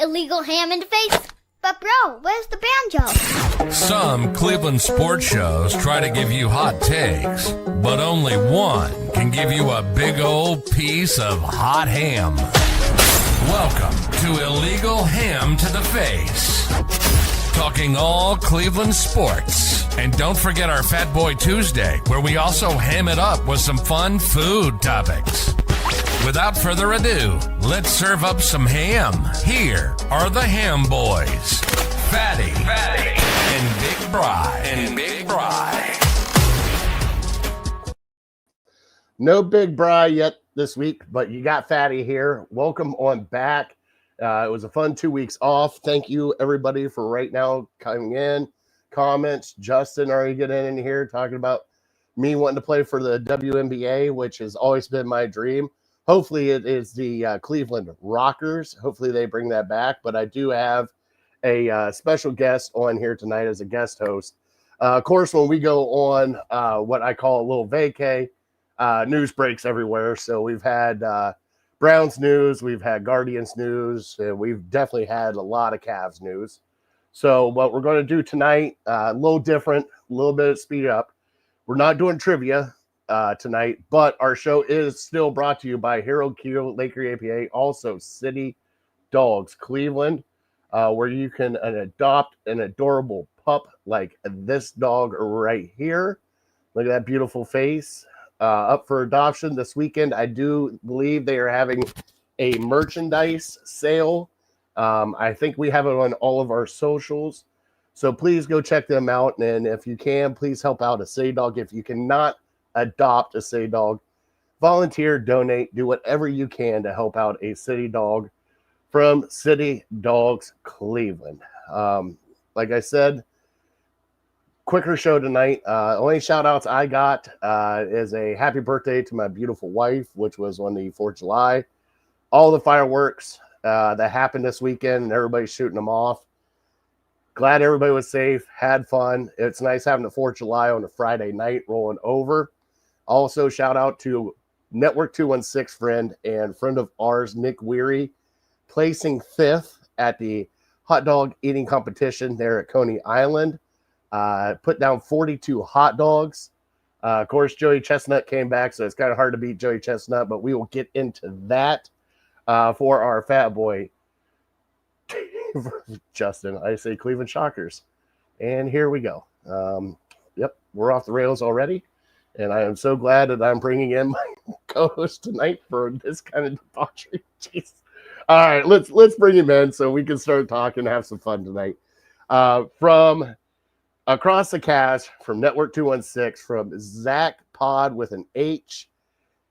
illegal ham in the face. But bro, where's the banjo? Some Cleveland sports shows try to give you hot takes, but only one can give you a big old piece of hot ham. Welcome to Illegal Ham to the Face. Talking all Cleveland sports. And don't forget our Fat Boy Tuesday, where we also ham it up with some fun food topics. Without further ado, let's serve up some ham. Here are the Ham Boys, Fatty, and Big Bry. No Big Bry yet this week, but you got Fatty here. Welcome on back. It was a fun 2 weeks off. Thank you, everybody, for right now coming in. Comments. Justin already getting in here talking about me wanting to play for the WNBA, which has always been my dream. Hopefully it is the Cleveland Rockers. Hopefully they bring that back. But I do have a special guest on here tonight as a guest host. Of course, when we go on what I call a little vacay, news breaks everywhere. So we've had Browns news, we've had Guardians news, and we've definitely had a lot of Cavs news. So what we're going to do tonight, a little different, a little bit of speed up. We're not doing trivia tonight, but our show is still brought to you by Hero Q, Laker APA, also City Dogs Cleveland, where you can adopt an adorable pup like this dog right here. Look at that beautiful face. Up for adoption this weekend. I do believe they are having a merchandise sale. I think we have it on all of our socials. So please go check them out. And if you can, please help out a city dog. If you cannot adopt a city dog, volunteer, donate, do whatever you can to help out a city dog from City Dogs Cleveland. Like I said, quicker show tonight. Only shout outs I got is a happy birthday to my beautiful wife, which was on the 4th of July. All the fireworks that happened this weekend, and everybody's shooting them off. Glad everybody was safe, had fun. It's nice having the 4th of July on a Friday night rolling over. Also, shout out to Network 216 friend of ours, Nick Weary, placing 5th at the hot dog eating competition there at Coney Island. Put down 42 hot dogs. Of course, Joey Chestnut came back, so it's kind of hard to beat Joey Chestnut, but we will get into that for our fat boy, Justin. I say Cleveland Shockers. And here we go. Yep, we're off the rails already. And I am so glad that I'm bringing in my co-host tonight for this kind of debauchery. Jeez. All right, let's bring him in so we can start talking and have some fun tonight. From across the cast, from Network 216, from Zach Pod with an H,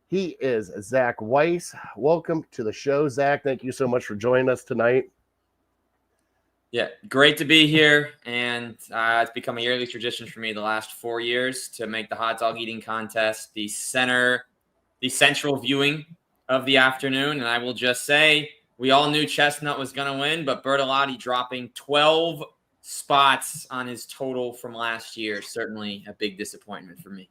he is Zach Weiss. Welcome to the show, Zach. Thank you so much for joining us tonight. Yeah, great to be here, and it's become a yearly tradition for me the last 4 years to make the hot dog eating contest the central viewing of the afternoon. And I will just say, we all knew Chestnut was going to win, but Bertolotti dropping 12 spots on his total from last year, certainly a big disappointment for me.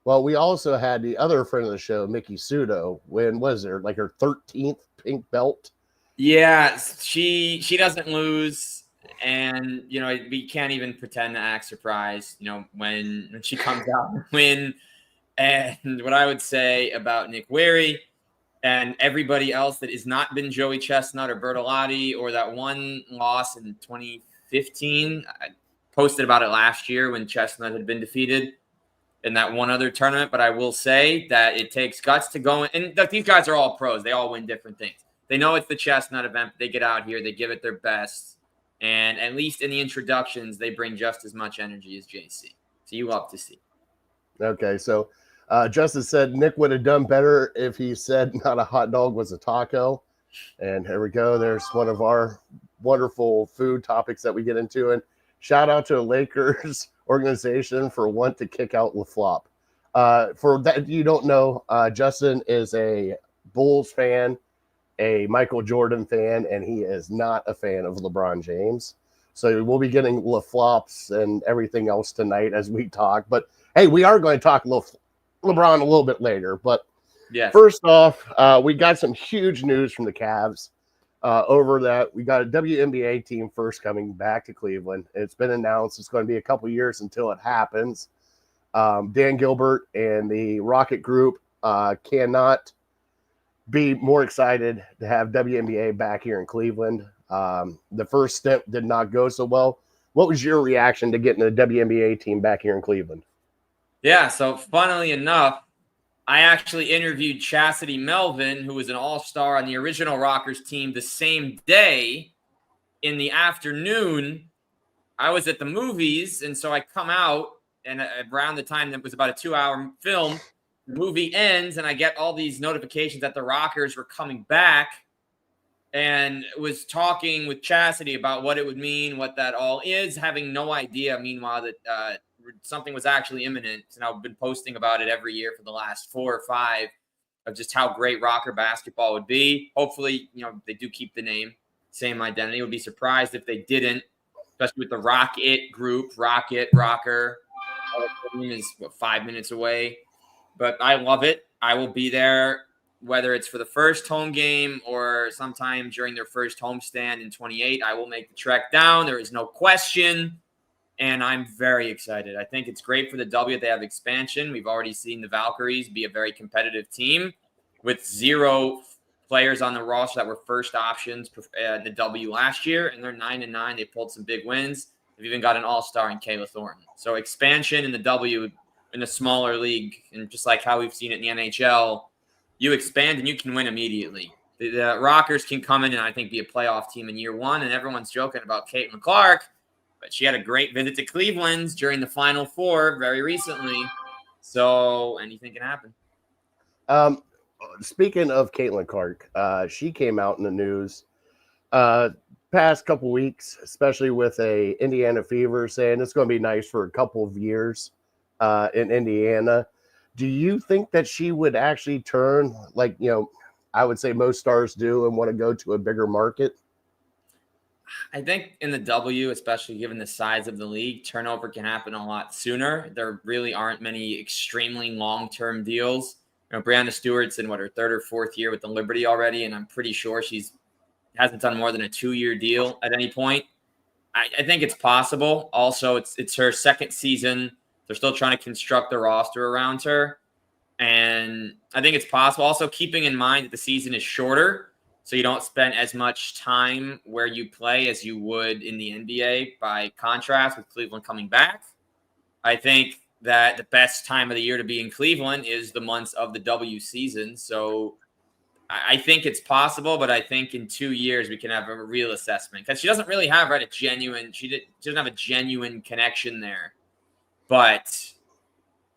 Well, we also had the other friend of the show, Mickey Sudo, when was there like her 13th pink belt? Yeah, she doesn't lose, and we can't even pretend to act surprised, when she comes out and win. And what I would say about Nick Weary and everybody else that has not been Joey Chestnut or Bertolotti or that one loss in 2015, I posted about it last year when Chestnut had been defeated in that one other tournament. But I will say that it takes guts to go in. And these guys are all pros. They all win different things. They know it's the Chestnut event. They get out here. They give it their best. And at least in the introductions, they bring just as much energy as JC. So you love to see. Okay, so Justin said Nick would have done better if he said not a hot dog was a taco. And here we go. There's one of our wonderful food topics that we get into. And shout out to the Lakers organization for want to kick out LaFlop. For that you don't know, Justin is a Bulls fan, a Michael Jordan fan, and he is not a fan of LeBron James. So we'll be getting LaFlops and everything else tonight as we talk. But hey, we are going to talk LeBron a little bit later. But yes. First off, we got some huge news from the Cavs. over that. We got a WNBA team first coming back to Cleveland. It's been announced it's going to be a couple years until it happens. Dan Gilbert and the Rocket Group cannot be more excited to have WNBA back here in Cleveland. The first stint did not go so well. What was your reaction to getting the WNBA team back here in Cleveland? Yeah, so funnily enough, I actually interviewed Chastity Melvin, who was an all-star on the original Rockers team, the same day. In the afternoon, I was at the movies, and so I come out, and around the time that was about a 2-hour film, the movie ends, and I get all these notifications that the Rockers were coming back, and was talking with Chastity about what it would mean, what that all is, having no idea, meanwhile, that something was actually imminent. And I've been posting about it every year for the last 4 or 5 of just how great Rocker basketball would be. Hopefully, they do keep the name, same identity. Would be surprised if they didn't, especially with the Rocket group, Rocker. Is 5 minutes away, but I love it. I will be there, whether it's for the first home game or sometime during their first homestand in 28. I will make the trek down. There is no question. And I'm very excited. I think it's great for the W that they have expansion. We've already seen the Valkyries be a very competitive team with 0 players on the roster that were first options in the W last year. And they're 9-9. They pulled some big wins. They've even got an all-star in Kayla Thornton. So expansion in the W in a smaller league, and just like how we've seen it in the NHL, you expand and you can win immediately. The Rockers can come in and I think be a playoff team in year 1. And everyone's joking about Caitlin Clark, but she had a great visit to Cleveland during the Final Four very recently. So anything can happen. Speaking of Caitlin Clark, she came out in the news past couple weeks, especially with a Indiana Fever saying it's going to be nice for a couple of years in Indiana. Do you think that she would actually turn, like, I would say most stars do, and want to go to a bigger market? I think in the W, especially given the size of the league, turnover can happen a lot sooner. There really aren't many extremely long-term deals. Brianna Stewart's in her 3rd or 4th year with the Liberty already, and I'm pretty sure she's hasn't done more than a 2-year deal at any point. I think it's possible. Also, it's her 2nd season. They're still trying to construct the roster around her. And I think it's possible. Also, keeping in mind that the season is shorter, so you don't spend as much time where you play as you would in the NBA, by contrast with Cleveland coming back. I think that the best time of the year to be in Cleveland is the months of the W season. So I think it's possible, but I think in 2 years we can have a real assessment, because she doesn't really have she doesn't have a genuine connection there, but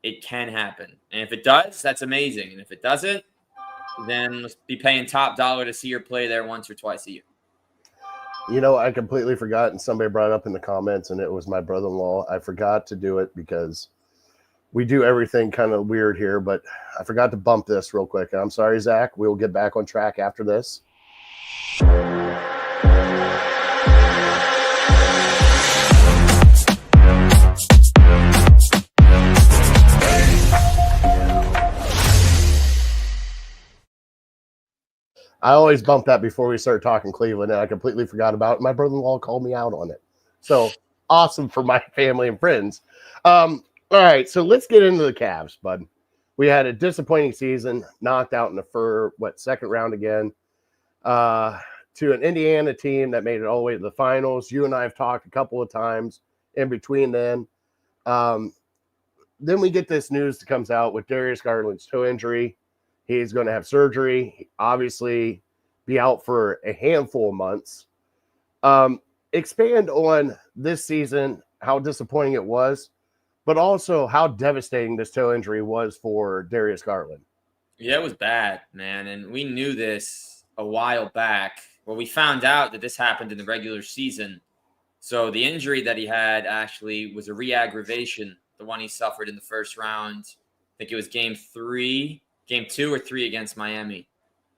it can happen. And if it does, that's amazing. And if it doesn't, then let's be paying top dollar to see her play there once or twice a year. I completely forgot, and somebody brought it up in the comments, and it was my brother-in-law. I forgot to do it because we do everything kind of weird here, but I forgot to bump this real quick. I'm sorry, Zach. We will get back on track after this. I always bump that before we start talking Cleveland, and I completely forgot about it. My brother-in-law called me out on it. So awesome for my family and friends. All right, so let's get into the Cavs, bud. We had a disappointing season, knocked out in the second round again, to an Indiana team that made it all the way to the finals. You and I have talked a couple of times in between then. Then we get this news that comes out with Darius Garland's toe injury. He's going to have surgery, obviously be out for a handful of months. Expand on this season, how disappointing it was, but also how devastating this toe injury was for Darius Garland. Yeah, it was bad, man. And we knew this a while back. Well, we found out that this happened in the regular season. So the injury that he had actually was a re-aggravation, the one he suffered in the first round. I think it was game 2 or 3 against Miami.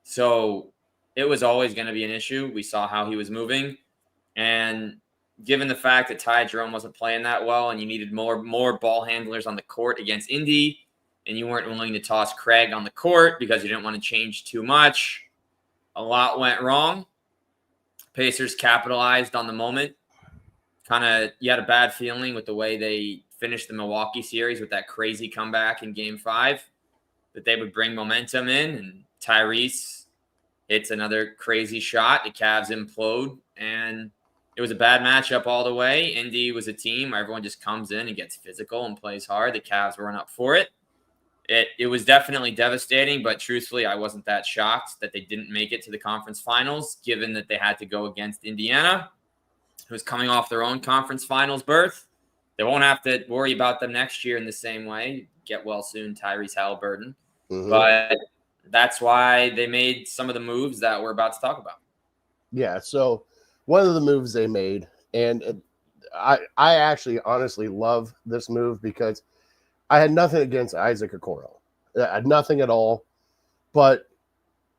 So it was always going to be an issue. We saw how he was moving. And given the fact that Ty Jerome wasn't playing that well and you needed more ball handlers on the court against Indy, and you weren't willing to toss Craig on the court because you didn't want to change too much, a lot went wrong. Pacers capitalized on the moment. You had a bad feeling with the way they finished the Milwaukee series with that crazy comeback in Game 5, that they would bring momentum in, and Tyrese hits another crazy shot. The Cavs implode, and it was a bad matchup all the way. Indy was a team where everyone just comes in and gets physical and plays hard. The Cavs weren't up for it. It was definitely devastating, but truthfully, I wasn't that shocked that they didn't make it to the conference finals, given that they had to go against Indiana, who's coming off their own conference finals berth. They won't have to worry about them next year in the same way. Get well soon, Tyrese Halliburton. Mm-hmm. But that's why they made some of the moves that we're about to talk about. Yeah, so one of the moves they made, and I actually honestly love this move because I had nothing against Isaac Okoro. I had nothing at all. But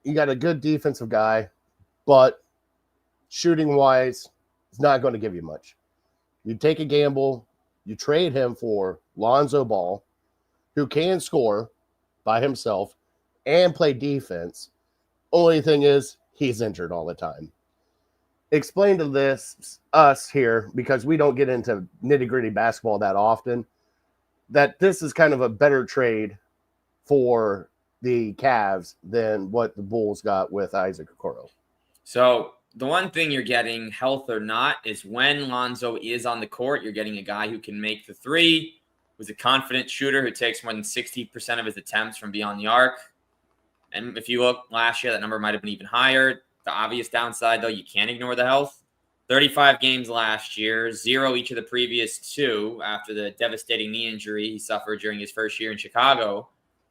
you got a good defensive guy, but shooting-wise, it's not going to give you much. You take a gamble, you trade him for Lonzo Ball, who can score by himself and play defense. Only thing is, he's injured all the time. Explain to us here, because we don't get into nitty-gritty basketball that often, that this is kind of a better trade for the Cavs than what the Bulls got with Isaac Okoro. So the one thing you're getting, health or not, is when Lonzo is on the court, you're getting a guy who can make the three, who's a confident shooter who takes more than 60% of his attempts from beyond the arc. And if you look last year, that number might have been even higher. The obvious downside, though, you can't ignore the health. 35 games last year, 0 each of the previous 2 after the devastating knee injury he suffered during his first year in Chicago.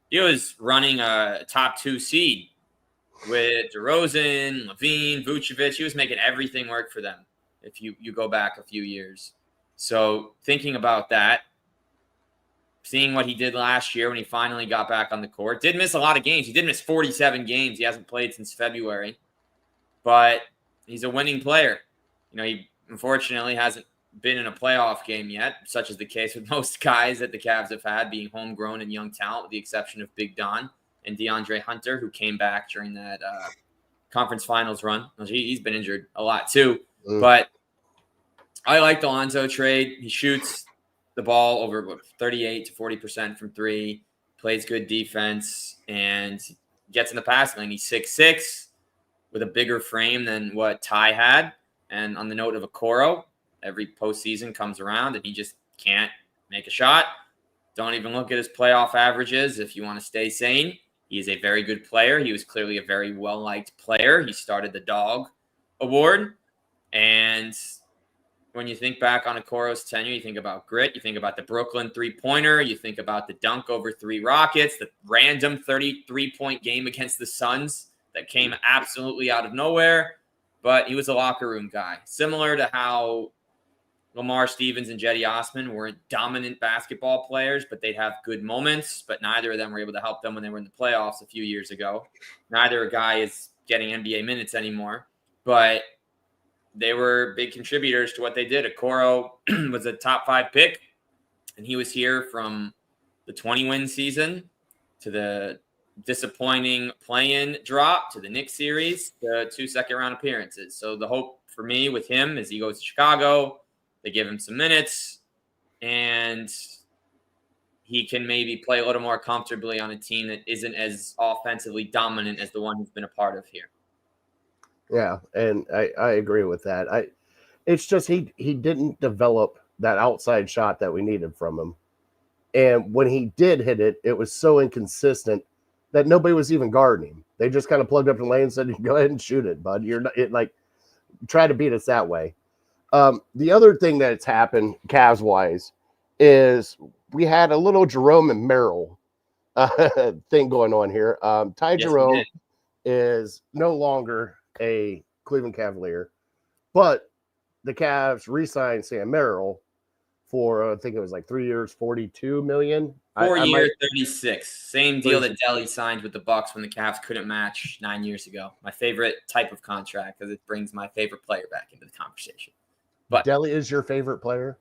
He was running a top 2 seed with DeRozan, Levine, Vucevic. He was making everything work for them if you go back a few years. So thinking about that, seeing what he did last year when he finally got back on the court, did miss a lot of games. He did miss 47 games. He hasn't played since February, but he's a winning player. You know, he unfortunately hasn't been in a playoff game yet, such is the case with most guys that the Cavs have had, being homegrown and young talent, with the exception of Big Don and DeAndre Hunter, who came back during that conference finals run. He's been injured a lot too. But I like the Lonzo trade. He shoots the ball over 38 to 40% from 3, plays good defense, and gets in the passing lane. He's 6'6", with a bigger frame than what Ty had. And on the note of Okoro, every postseason comes around and he just can't make a shot. Don't even look at his playoff averages if you want to stay sane. He is a very good player. He was clearly a very well-liked player. He started the Dog Award. And when you think back on Okoro's tenure, you think about grit. You think about the Brooklyn three-pointer. You think about the dunk over 3 Rockets, the random 33-point game against the Suns that came absolutely out of nowhere. But he was a locker room guy, similar to how Lamar Stevens and Jetty Osman weren't dominant basketball players, but they'd have good moments. But neither of them were able to help them when they were in the playoffs a few years ago. Neither guy is getting NBA minutes anymore, but they were big contributors to what they did. Okoro was a top 5 pick, and he was here from the 20-win season to the disappointing play-in drop to the Knicks series to 2 second-round appearances. So the hope for me with him is he goes to Chicago, they give him some minutes, and he can maybe play a little more comfortably on a team that isn't as offensively dominant as the one he's been a part of here. Yeah, and I agree with that. It's just he didn't develop that outside shot that we needed from him. And when he did hit it, it was so inconsistent that nobody was even guarding him. They just kind of plugged up the lane and said, "Go ahead and shoot it, bud. You're not try to beat us that way." The other thing that's happened, Cavs wise, is we had a little Jerome and Merrill thing going on here. Ty Jerome is no longer a Cleveland Cavalier, but the Cavs re-signed Sam Merrill for I think it was like 3 years, $42 million. 4 years, 36. Same deal that Delly signed with the Bucks when the Cavs couldn't match 9 years ago. My favorite type of contract because it brings my favorite player back into the conversation. But Delly is your favorite player?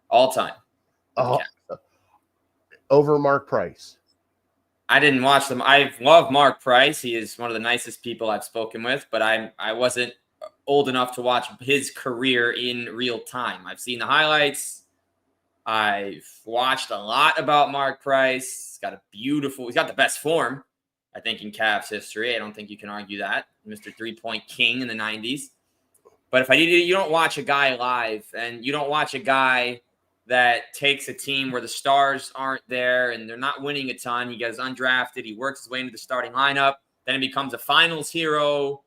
All time. Over Mark Price. I didn't watch them. I love Mark Price. He is one of the nicest people I've spoken with, but I wasn't old enough to watch his career in real time. I've seen the highlights. I've watched a lot about Mark Price. He's got the best form, I think, in Cavs history. I don't think you can argue that. Mr. 3-point king in the 90s. But you don't watch a guy live, and you don't watch a guy that takes a team where the stars aren't there and they're not winning a ton. He gets undrafted. He works his way into the starting lineup. Then he becomes a finals hero,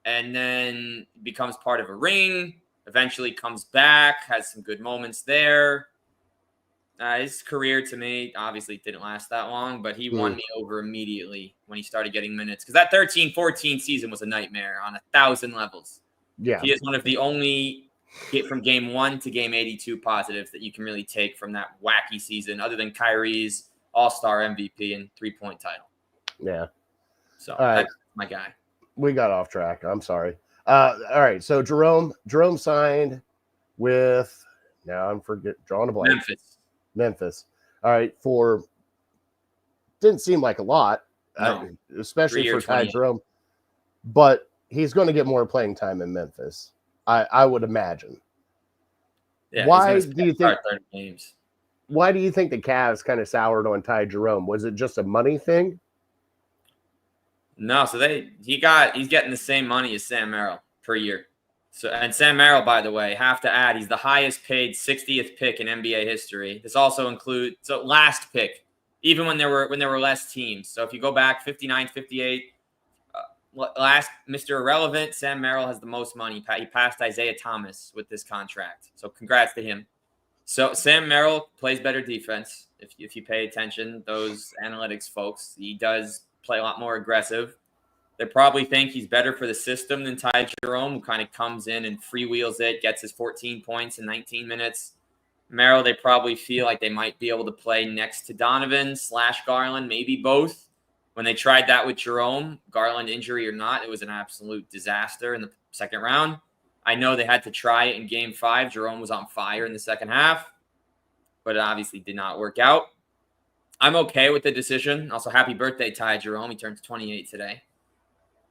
and then becomes part of a ring. Eventually comes back, has some good moments there. His career, to me, obviously didn't last that long, but he won me over immediately when he started getting minutes. Because that 13-14 season was a nightmare on 1,000 levels. Yeah. He is one of the only from game 1 to game 82 positives that you can really take from that wacky season, other than Kyrie's All-Star MVP and 3-point title. Yeah. So right. That's my guy. We got off track. I'm sorry. All right. So Jerome signed with, now I'm drawing a blank. Memphis. All right. Didn't seem like a lot, especially for Ty Jerome, but he's going to get more playing time in Memphis, I would imagine. Yeah, why do you think 30 games? Why do you think the Cavs kind of soured on Ty Jerome? Was it just a money thing? No, so he's getting the same money as Sam Merrill per year. So, and Sam Merrill, by the way, have to add, he's the highest paid 60th pick in NBA history. This also includes last pick, even when there were less teams. So if you go back 59, 58, last Mr. Irrelevant, Sam Merrill has the most money. He passed Isaiah Thomas with this contract. So congrats to him. So Sam Merrill plays better defense. If you pay attention, those analytics folks, he does play a lot more aggressive. They probably think he's better for the system than Ty Jerome, who kind of comes in and freewheels it, gets his 14 points in 19 minutes. Merrill, they probably feel like they might be able to play next to Donovan / Garland, maybe both. When they tried that with Jerome, Garland injury or not, it was an absolute disaster in the second round. I know they had to try it in game 5. Jerome was on fire in the second half, but it obviously did not work out. I'm okay with the decision. Also, happy birthday, Ty Jerome. He turned 28 today.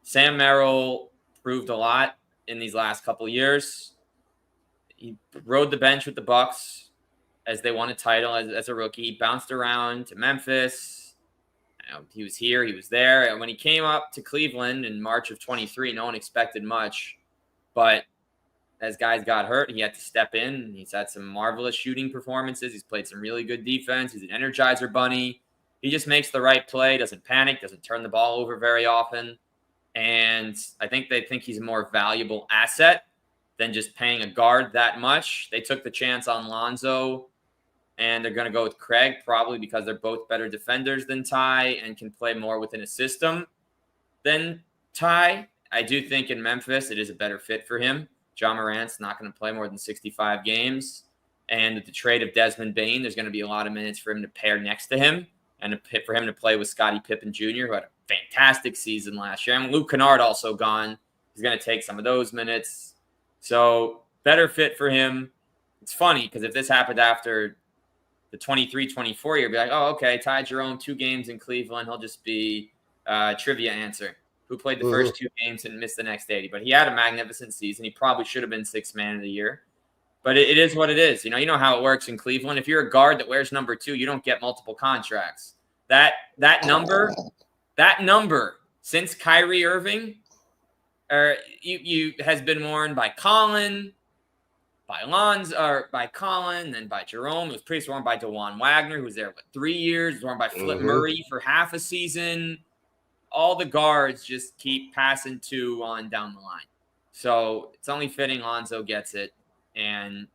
Sam Merrill proved a lot in these last couple of years. He rode the bench with the Bucks as they won a title as a rookie. He bounced around to Memphis. He was here, he was there. And when he came up to Cleveland in March of 23, no one expected much. But as guys got hurt, he had to step in. He's had some marvelous shooting performances. He's played some really good defense. He's an energizer bunny. He just makes the right play, doesn't panic, doesn't turn the ball over very often. And I think they think he's a more valuable asset than just paying a guard that much. They took the chance on Lonzo, and they're going to go with Craig, probably because they're both better defenders than Ty and can play more within a system than Ty. I do think in Memphis it is a better fit for him. John Morant's not going to play more than 65 games. And with the trade of Desmond Bane, there's going to be a lot of minutes for him to pair next to him and for him to play with Scottie Pippen Jr., who had a fantastic season last year. And Luke Kennard also gone. He's going to take some of those minutes. So better fit for him. It's funny because if this happened after the 23-24 year, you'd be like, oh, okay, Ty Jerome, 2 games in Cleveland. He'll just be a trivia answer. Who played the first 2 games and missed the next 80. But he had a magnificent season. He probably should have been 6th man of the year. But it is what it is. You know how it works in Cleveland. If you're a guard that wears number 2, you don't get multiple contracts. That number since Kyrie Irving has been worn by Colin, by Lonzo, or by Colin, then by Jerome. It was previously worn by DeJuan Wagner, who was there for 3 years. It was worn by Flip Murray for half a season. All the guards just keep passing 2 on down the line. So it's only fitting Lonzo gets it. And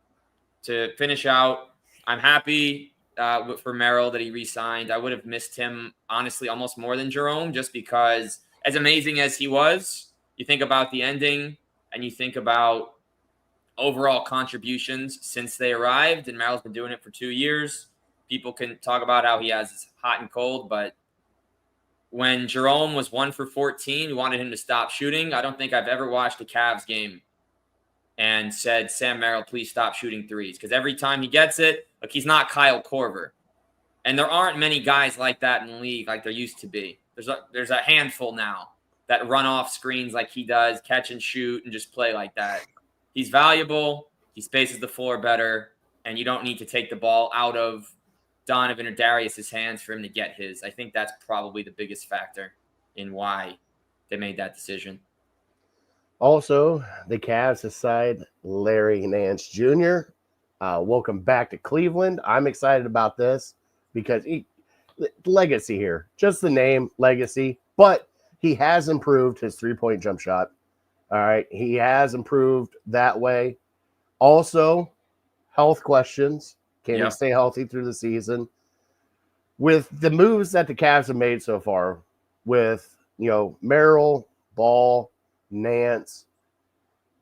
to finish out, I'm happy for Merrill that he re-signed. I would have missed him, honestly, almost more than Jerome, just because as amazing as he was, you think about the ending and you think about overall contributions since they arrived, and Merrill's been doing it for 2 years. People can talk about how he has hot and cold, but when Jerome was 1 for 14, we wanted him to stop shooting. I don't think I've ever watched a Cavs game and said, Sam Merrill, please stop shooting threes. Because every time he gets it, look, he's not Kyle Korver. And there aren't many guys like that in the league like there used to be. There's a handful now. that run off screens like he does, catch and shoot, and just play like that. He's valuable. He spaces the floor better, and you don't need to take the ball out of Donovan or Darius's hands for him to get his. I think that's probably the biggest factor in why they made that decision. Also, the Cavs aside Larry Nance Jr. Welcome back to Cleveland. I'm excited about this because legacy here, just the name legacy, but he has improved his 3-point jump shot. All right, he has improved that way. Also, health questions. Can he stay healthy through the season? With the moves that the Cavs have made so far, with Merrill, Ball, Nance,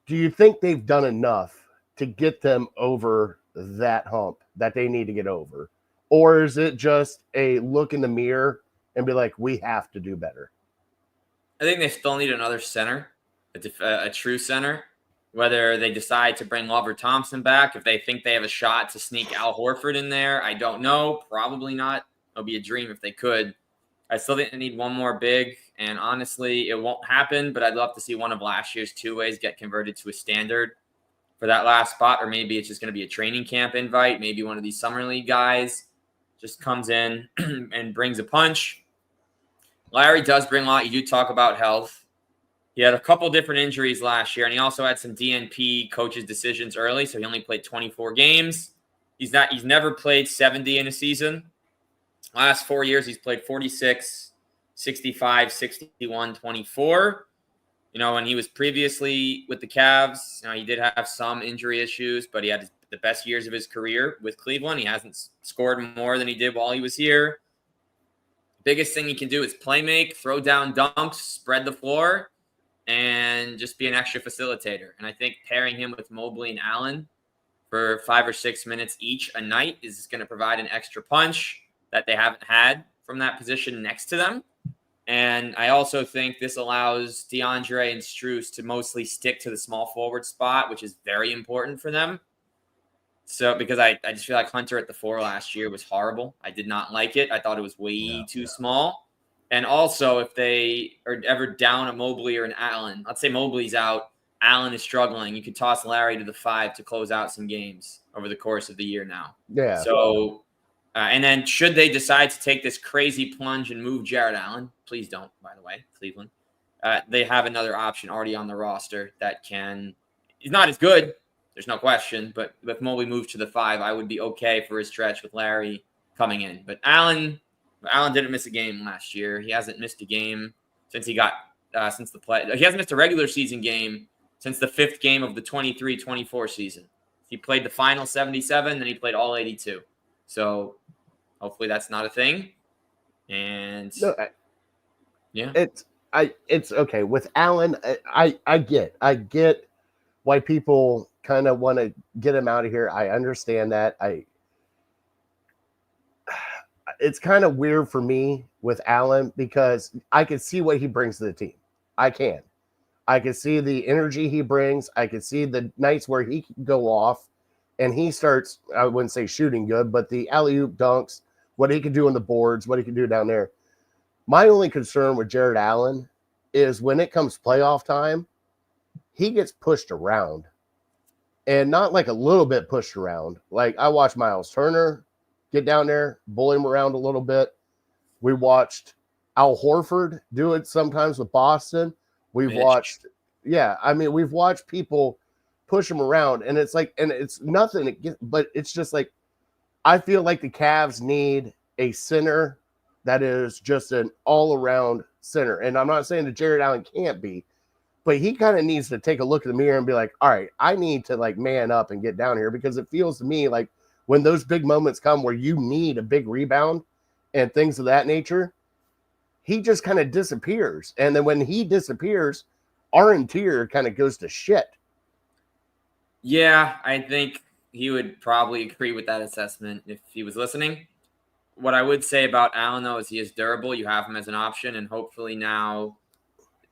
do you think they've done enough to get them over that hump that they need to get over? Or is it just a look in the mirror and be like, we have to do better? I think they still need another center, a true center. Whether they decide to bring Love or Thompson back, if they think they have a shot to sneak Al Horford in there, I don't know. Probably not. It would be a dream if they could. I still think they need one more big, and honestly, it won't happen, but I'd love to see one of last year's two-ways get converted to a standard for that last spot, or maybe it's just going to be a training camp invite. Maybe one of these summer league guys just comes in and brings a punch. Larry does bring a lot. You do talk about health. He had a couple different injuries last year, and he also had some DNP coaches' decisions early, so he only played 24 games. He's never played 70 in a season. Last 4 years, he's played 46, 65, 61, 24. When he was previously with the Cavs, he did have some injury issues, but he had the best years of his career with Cleveland. He hasn't scored more than he did while he was here. Biggest thing he can do is play make, throw down dunks, spread the floor, and just be an extra facilitator. And I think pairing him with Mobley and Allen for 5 or 6 minutes each a night is going to provide an extra punch that they haven't had from that position next to them. And I also think this allows DeAndre and Strus to mostly stick to the small forward spot, which is very important for them. So because I just feel like Hunter at the 4 last year was horrible. I did not like it. I thought it was way too small. And also, if they are ever down a Mobley or an Allen, let's say Mobley's out, Allen is struggling, you could toss Larry to the 5 to close out some games over the course of the year now. Yeah. So, and then should they decide to take this crazy plunge and move Jared Allen, please don't, by the way, Cleveland, they have another option already on the roster that he's not as good, there's no question, but with Mobley moved to the 5, I would be okay for his stretch with Larry coming in. But Allen didn't miss a game last year. He hasn't missed a game since he got since the play. He hasn't missed a regular season game since the 5th game of the 23-24 season. He played the final 77, then he played all 82. So hopefully that's not a thing. And it's okay with Allen. I get why people kind of want to get him out of here. I understand that. It's kind of weird for me with Allen because I can see what he brings to the team. I can see the energy he brings. I can see the nights where he can go off and he starts, I wouldn't say shooting good, but the alley-oop dunks, what he can do on the boards, what he can do down there. My only concern with Jared Allen is when it comes playoff time, he gets pushed around. And not like a little bit pushed around. Like I watched Miles Turner get down there, bully him around a little bit. We watched Al Horford do it sometimes with Boston. We've watched people push him around, and it's like, and it's nothing, but it's just like, I feel like the Cavs need a center that is just an all-around center. And I'm not saying that Jared Allen can't be, but he kind of needs to take a look in the mirror and be like, all right, I need to like man up and get down here, because it feels to me like when those big moments come where you need a big rebound and things of that nature, he just kind of disappears. And then when he disappears, our interior kind of goes to shit. Yeah, I think he would probably agree with that assessment if he was listening. What I would say about Allen, though, is he is durable. You have him as an option, and hopefully now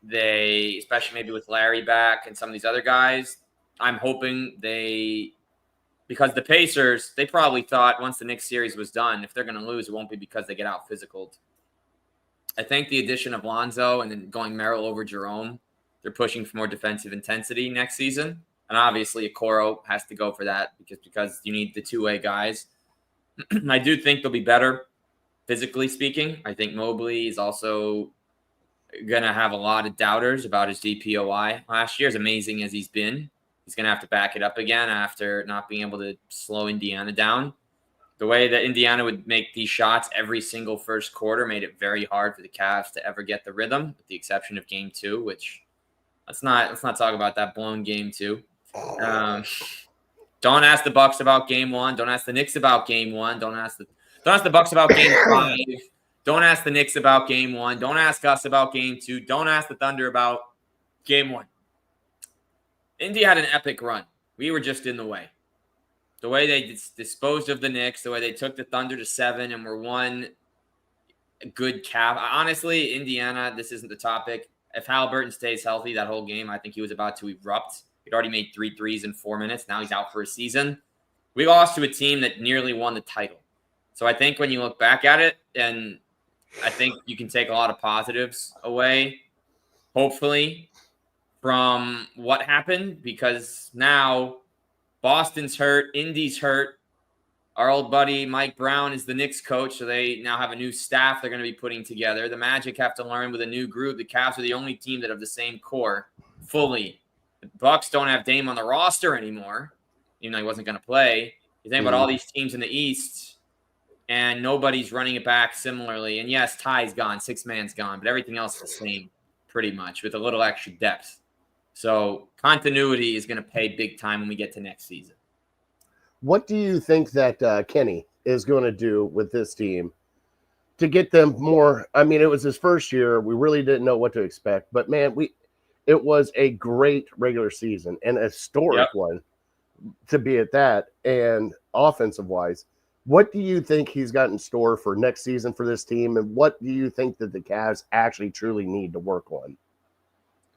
they, especially maybe with Larry back and some of these other guys, I'm hoping because the Pacers, they probably thought once the Knicks series was done, if they're going to lose, it won't be because they get out physicaled. I think the addition of Lonzo and then going Merrill over Jerome, they're pushing for more defensive intensity next season. And obviously, Okoro has to go for that because you need the two-way guys. I do think they'll be better, physically speaking. I think Mobley is also going to have a lot of doubters about his DPOI last year, as amazing as he's been. He's going to have to back it up again after not being able to slow Indiana down. The way that Indiana would make these shots every single first quarter made it very hard for the Cavs to ever get the rhythm, with the exception of Game 2, which let's not talk about that blown Game 2. Don't ask the Bucks about Game 1. Don't ask the Knicks about Game 1. Don't ask the Bucks about Game 5. Don't ask the Knicks about Game 1. Don't ask us about Game 2. Don't ask the Thunder about Game 1. Indy had an epic run. We were just in the way. The way they disposed of the Knicks, the way they took the Thunder to 7 and were one good Cav. Honestly, Indiana, this isn't the topic. If Halliburton stays healthy that whole game, I think he was about to erupt. He'd already made 3 threes in 4 minutes. Now he's out for a season. We lost to a team that nearly won the title. So I think when you look back at it, and I think you can take a lot of positives away, hopefully, from what happened, because now Boston's hurt, Indy's hurt. Our old buddy Mike Brown is the Knicks coach, so they now have a new staff they're going to be putting together. The Magic have to learn with a new group. The Cavs are the only team that have the same core fully. The Bucks don't have Dame on the roster anymore, even though he wasn't going to play. You think about all these teams in the East, and nobody's running it back similarly. And yes, Ty's gone, 6 man's gone, but everything else is the same pretty much with a little extra depth. So continuity is going to pay big time when we get to next season. What do you think that Kenny is going to do with this team to get them more? I mean, it was his first year. We really didn't know what to expect. But, man, it was a great regular season and a historic one to be at that. And offensive-wise, what do you think he's got in store for next season for this team? And what do you think that the Cavs actually truly need to work on?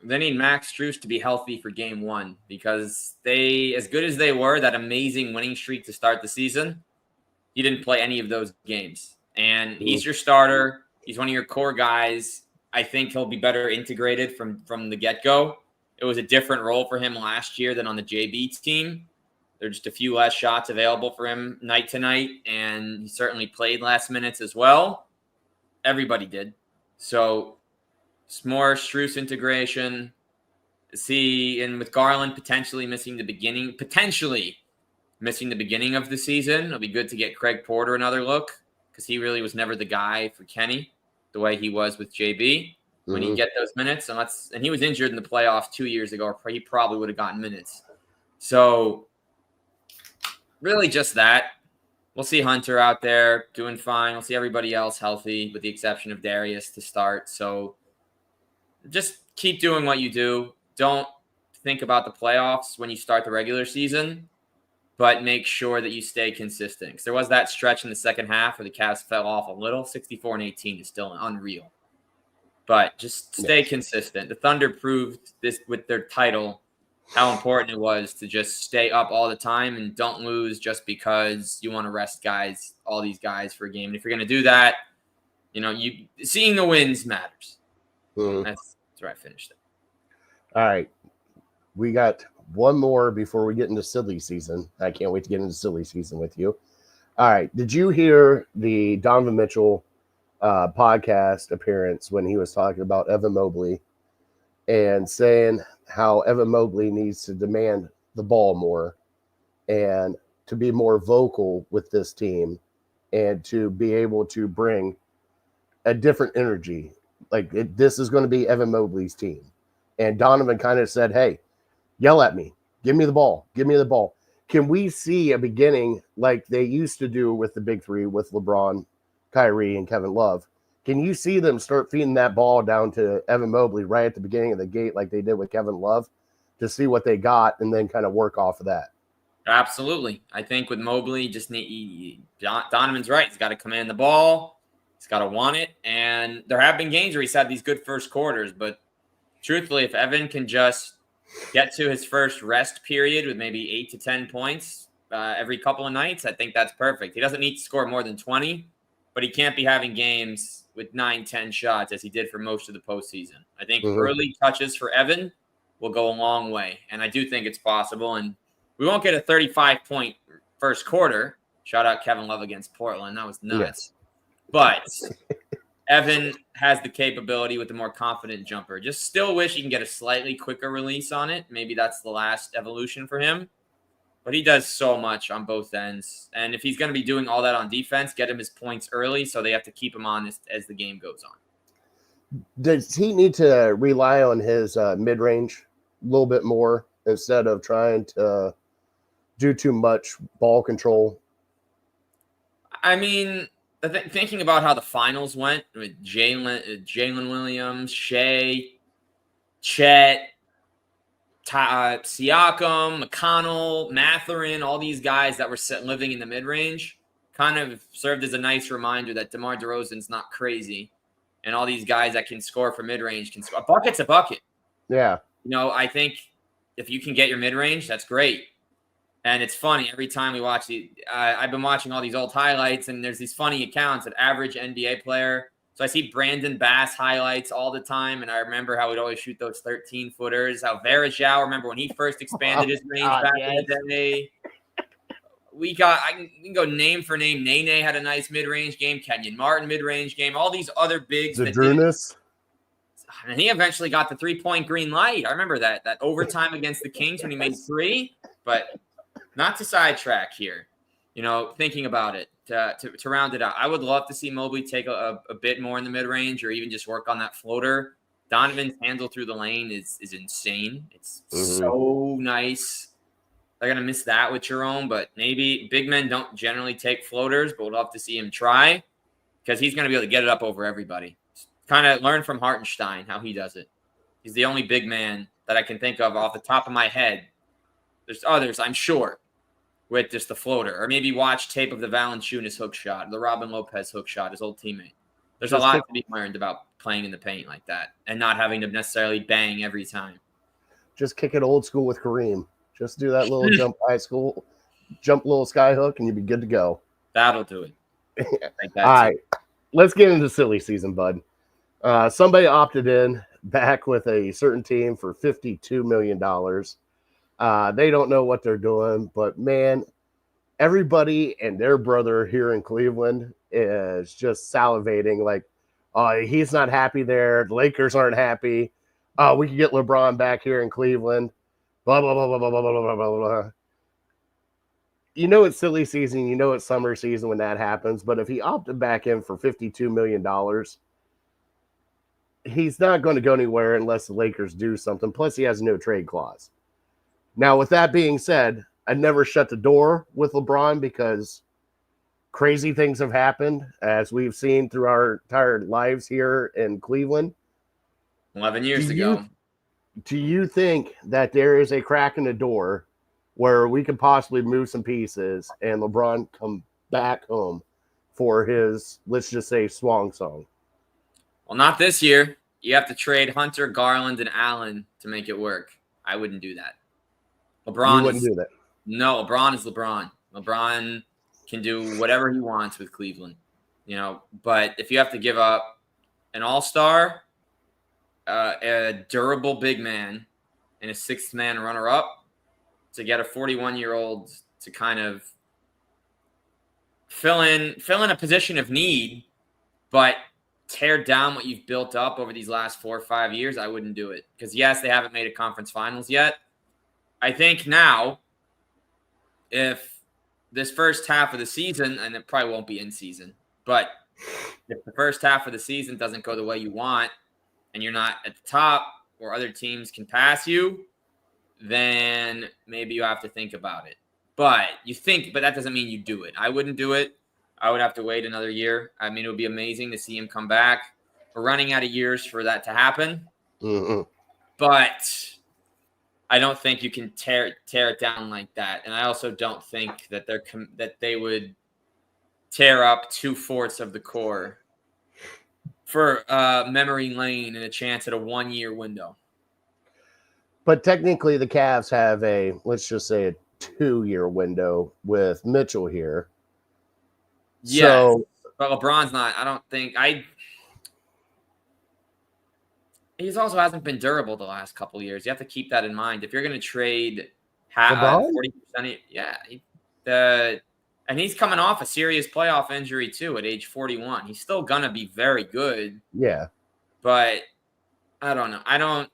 They need Max Strus to be healthy for Game 1 because they, as good as they were, that amazing winning streak to start the season, he didn't play any of those games. And he's your starter. He's one of your core guys. I think he'll be better integrated from the get-go. It was a different role for him last year than on the JB team. There's just a few less shots available for him night to night, and he certainly played last minutes as well. Everybody did. So it's more Strus integration. And with Garland potentially missing the beginning of the season, it'll be good to get Craig Porter another look because he really was never the guy for Kenny the way he was with JB when he get those minutes. And he was injured in the playoffs 2 years ago, or he probably would have gotten minutes. So really just that. We'll see Hunter out there doing fine. We'll see everybody else healthy with the exception of Darius to start. So just keep doing what you do. Don't think about the playoffs when you start the regular season, but make sure that you stay consistent. Because there was that stretch in the second half where the Cavs fell off a little. 64-18 is still unreal. But just stay consistent. The Thunder proved this with their title, how important it was to just stay up all the time and don't lose just because you want to rest guys, all these guys for a game. And if you're going to do that, seeing the wins matters. That's where I finished it. All right. We got one more before we get into silly season. I can't wait to get into silly season with you. All right. Did you hear the Donovan Mitchell podcast appearance when he was talking about Evan Mobley and saying how Evan Mobley needs to demand the ball more and to be more vocal with this team and to be able to bring a different energy? This is going to be Evan Mobley's team. And Donovan kind of said, hey, yell at me. Give me the ball. Give me the ball. Can we see a beginning like they used to do with the big three with LeBron, Kyrie, and Kevin Love? Can you see them start feeding that ball down to Evan Mobley right at the beginning of the gate like they did with Kevin Love to see what they got and then kind of work off of that? Absolutely. I think with Mobley, Donovan's right. He's got to command the ball. He's got to want it. And there have been games where he's had these good first quarters. But truthfully, if Evan can just get to his first rest period with maybe 8 to 10 points every couple of nights, I think that's perfect. He doesn't need to score more than 20. but he can't be having games with 9-10 shots as he did for most of the postseason. I think Mhm. early touches for Evan will go a long way, and I do think it's possible. And we won't get a 35-point first quarter. Shout out Kevin Love against Portland. That was nuts. But Evan has the capability with the more confident jumper. Just still wish he can get a slightly quicker release on it. Maybe that's the last evolution for him. But he does so much on both ends. And if he's going to be doing all that on defense, get him his points early so they have to keep him on as the game goes on. Does he need to rely on his mid-range a little bit more instead of trying to do too much ball control? I mean, thinking about how the finals went with Jalen Williams, Shea, Chet, Siakam, McConnell, Mathurin, all these guys that were living in the mid-range kind of served as a nice reminder that DeMar DeRozan's not crazy. And all these guys that can score from mid-range can score. A bucket's a bucket. Yeah. I think if you can get your mid-range, that's great. And it's funny, every time we watch I've been watching all these old highlights, and there's these funny accounts of average NBA player. So I see Brandon Bass highlights all the time, and I remember how he'd always shoot those 13-footers. How Varejao, remember when he first expanded his range back in the day. I can go name for name. Nene had a nice mid-range game. Kenyon Martin mid-range game. All these other bigs. Zadrunas. And he eventually got the 3-point green light. I remember that overtime against the Kings when he made 3. But not to sidetrack here. Thinking about it, to round it out, I would love to see Mobley take a bit more in the mid-range or even just work on that floater. Donovan's handle through the lane is insane. It's so nice. They're going to miss that with Jerome, but maybe big men don't generally take floaters, but we'd love to see him try because he's going to be able to get it up over everybody. Kind of learn from Hartenstein how he does it. He's the only big man that I can think of off the top of my head. There's others, I'm sure, with just the floater. Or maybe watch tape of the Valanciunas hook shot, the Robin Lopez hook shot, his old teammate. There's a lot to be learned about playing in the paint like that and not having to necessarily bang every time. Just kick it old school with Kareem. Just do that little jump little sky hook, and you'll be good to go. That'll do it. All right, let's get into silly season, bud. Somebody opted in back with a certain team for $52 million. They don't know what they're doing, but man, everybody and their brother here in Cleveland is just salivating. Like, he's not happy there. The Lakers aren't happy. We can get LeBron back here in Cleveland. Blah, blah, blah, blah, blah, blah, blah, blah, blah. It's silly season. It's summer season when that happens. But if he opted back in for $52 million, he's not going to go anywhere unless the Lakers do something. Plus, he has no trade clause. Now, with that being said, I never shut the door with LeBron because crazy things have happened, as we've seen through our entire lives here in Cleveland. 11 years ago. Do you think that there is a crack in the door where we could possibly move some pieces and LeBron come back home for his, let's just say, swan song? Well, not this year. You have to trade Hunter, Garland, and Allen to make it work. I wouldn't do that. LeBron wouldn't do that. No, LeBron is LeBron. LeBron can do whatever he wants with Cleveland, But if you have to give up an all-star, a durable big man, and a sixth-man runner-up to get a 41-year-old to kind of fill in a position of need, but tear down what you've built up over these last 4 or 5 years, I wouldn't do it. Because, yes, they haven't made a conference finals yet. I think now, if this first half of the season, and it probably won't be in season, but if the first half of the season doesn't go the way you want, and you're not at the top where other teams can pass you, then maybe you have to think about it. But that doesn't mean you do it. I wouldn't do it. I would have to wait another year. I mean, it would be amazing to see him come back. We're running out of years for that to happen. Mm-hmm. But I don't think you can tear it down like that. And I also don't think that they would tear up 2/4 of the core for memory lane and a chance at a 1-year window. But technically the Cavs have let's just say a 2-year window with Mitchell here. Yes, So But LeBron's not. I don't think He's also hasn't been durable the last couple of years. You have to keep that in mind. If you're going to trade 40%, and he's coming off a serious playoff injury too at age 41. He's still going to be very good. Yeah. But I don't know. I don't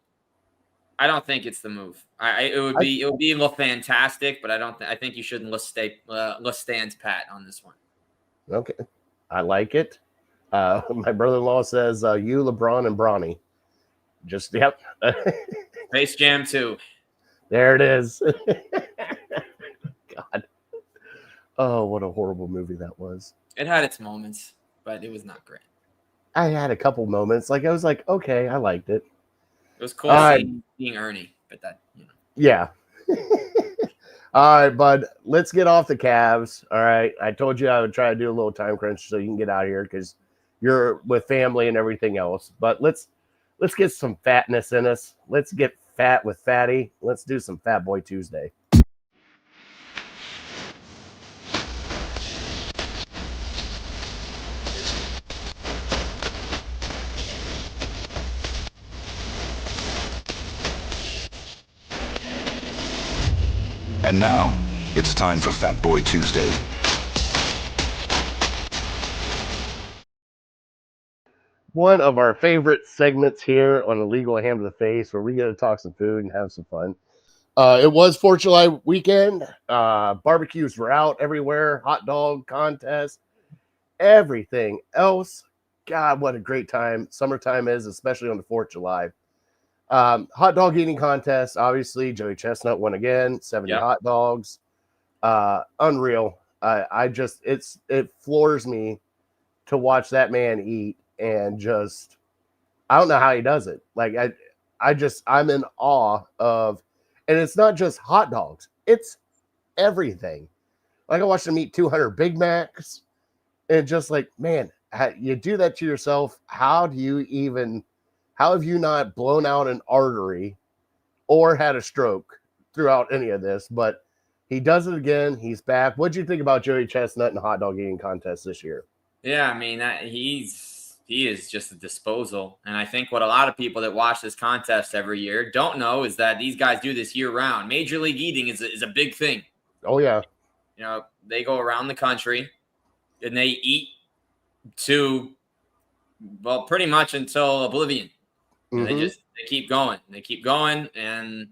think it's the move. It would be fantastic, but I think you shouldn't let's stand pat on this one. Okay. I like it. My brother-in-law says you, LeBron, and Bronny. Just, yep. Space Jam 2. There it is. God. Oh, what a horrible movie that was. It had its moments, but it was not great. I had a couple moments. Like, I was like, okay, I liked it. It was cool seeing Ernie, but that, Yeah. All right, bud. Let's get off the Cavs. All right. I told you I would try to do a little time crunch so you can get out of here because you're with family and everything else. But let's get some fatness in us. Let's get fat with Fatty. Let's do some Fat Boy Tuesday. And now, it's time for Fat Boy Tuesday. One of our favorite segments here on Illegal Ham to the Face, where we get to talk some food and have some fun. It was 4th of July weekend. Barbecues were out everywhere. Hot dog contest. Everything else. God, what a great time summertime is, especially on the 4th of July. Hot dog eating contest. Obviously, Joey Chestnut won again. 70 hot dogs. Unreal. It floors me to watch that man eat. And just, I don't know how he does it. Like, I'm in awe of, and it's not just hot dogs, it's everything. Like, I watched him eat 200 Big Macs, and just like, man, you do that to yourself. How have you not blown out an artery or had a stroke throughout any of this? But he does it again. He's back. What'd you think about Joey Chestnut and the hot dog eating contest this year? Yeah, I mean, he is just a disposal. And I think what a lot of people that watch this contest every year don't know is that these guys do this year round. Major League eating is a big thing. Oh, yeah. They go around the country and they eat pretty much until oblivion. Mm-hmm. They keep going. They keep going. And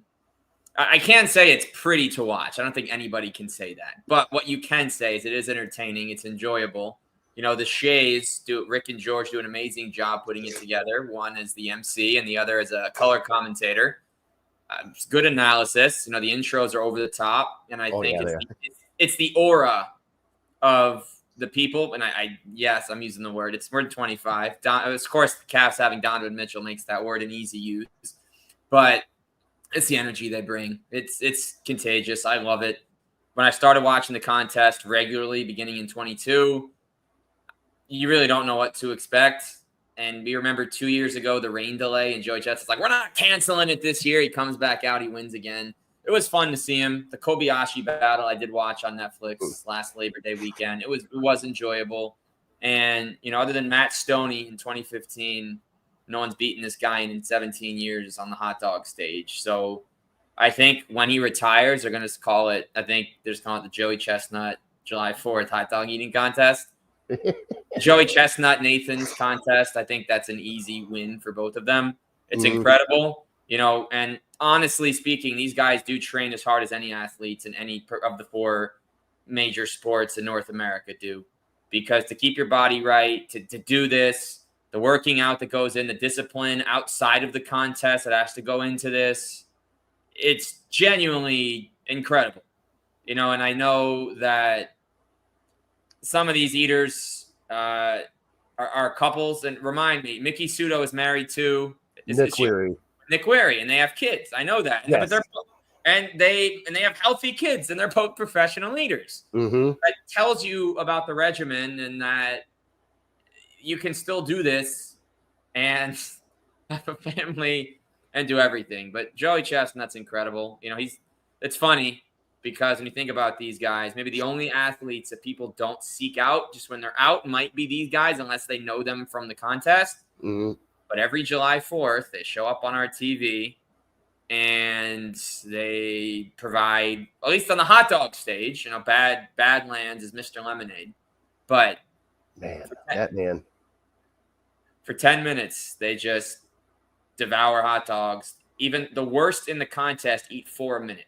I can't say it's pretty to watch. I don't think anybody can say that. But what you can say is it is entertaining. It's enjoyable. The Shays Rick and George do an amazing job putting it together. One is the MC and the other is a color commentator. It's good analysis. The intros are over the top. And I think it's the aura of the people. And yes, I'm using the word. It's word 25. Of course, the Cavs having Donovan Mitchell makes that word an easy use. But it's the energy they bring. It's contagious. I love it. When I started watching the contest regularly beginning in 22, you really don't know what to expect. And we remember 2 years ago, the rain delay, and Joey Chestnut's like, we're not canceling it this year. He comes back out. He wins again. It was fun to see him. The Kobayashi battle I did watch on Netflix last Labor Day weekend. It was enjoyable. And, other than Matt Stoney in 2015, no one's beaten this guy in 17 years on the hot dog stage. So I think when he retires, they're going to call it, the Joey Chestnut July 4th hot dog eating contest. Joey Chestnut, Nathan's contest. I think that's an easy win for both of them. It's incredible, and honestly speaking, these guys do train as hard as any athletes in any of the 4 major sports in North America do, because to keep your body right, to do this, the working out that goes in, the discipline outside of the contest that has to go into this, it's genuinely incredible, and I know that some of these eaters are couples. And remind me, Mickey Sudo is married to Nick Weary, and they have kids. I know that. Yes. But they have healthy kids, and they're both professional eaters. Mm-hmm. That tells you about the regimen and that you can still do this and have a family and do everything. But Joey Chestnut's incredible. It's funny because when you think about these guys, maybe the only athletes that people don't seek out just when they're out might be these guys unless they know them from the contest. Mm-hmm. But every July 4th, they show up on our TV and they provide, at least on the hot dog stage, Badlands is Mr. Lemonade. But Man. For 10 minutes, they just devour hot dogs. Even the worst in the contest eat 4 a minute.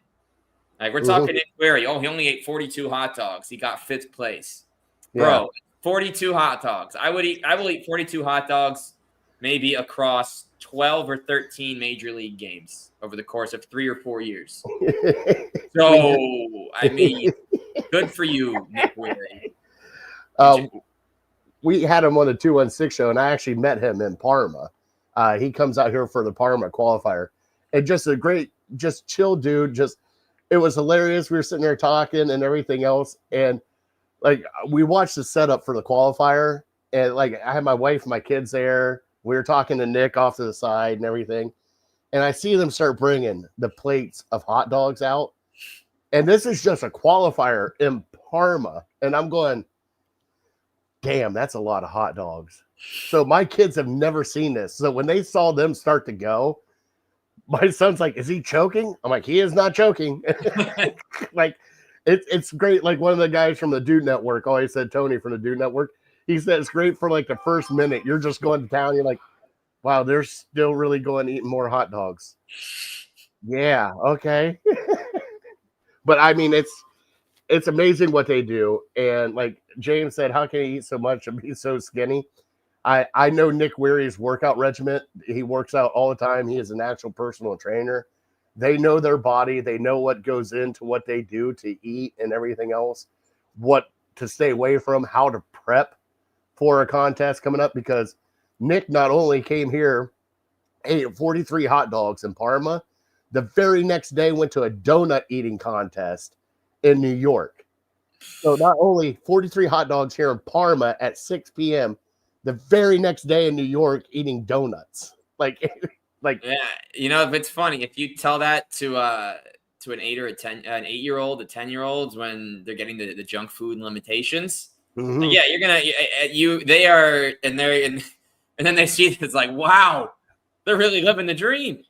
Like, we're talking Nick Query. Oh, he only ate 42 hot dogs. He got 5th place. Bro, 42 hot dogs. I will eat 42 hot dogs maybe across 12 or 13 major league games over the course of 3 or 4 years. So, I mean, good for you, Nick Query. We had him on the 216 show, and I actually met him in Parma. He comes out here for the Parma qualifier. And just a great, just chill dude. It was hilarious. We were sitting there talking and everything else. And, like, we watched the setup for the qualifier. And, like, I had my wife and my kids there. We were talking to Nick off to the side and everything. And I see them start bringing the plates of hot dogs out. And this is just a qualifier in Parma. And I'm going, damn, that's a lot of hot dogs. So my kids have never seen this. So when they saw them start to go, my son's like, is he choking? I'm like, he is not choking. Like, it's great. Like, one of the guys from the Dude Network always said, Tony from the Dude Network, he said it's great for like the first minute. You're just going to town. You're like, wow, they're still really going eating more hot dogs. Yeah, okay. But I mean, it's amazing what they do. And like James said, how can he eat so much and be so skinny? I know Nick Weary's workout regimen. He works out all the time. He is an actual personal trainer. They know their body. They know what goes into what they do to eat and everything else, what to stay away from, how to prep for a contest coming up. Because Nick not only came here, ate 43 hot dogs in Parma, the very next day went to a donut eating contest in New York. So not only 43 hot dogs here in Parma at 6 p.m., the very next day in New York eating donuts. Like yeah, it's funny if you tell that to an 8-year-old, a 10-year-olds when they're getting the junk food limitations. Mm-hmm. Yeah, you're gonna they are and then they see it's like, wow, they're really living the dream.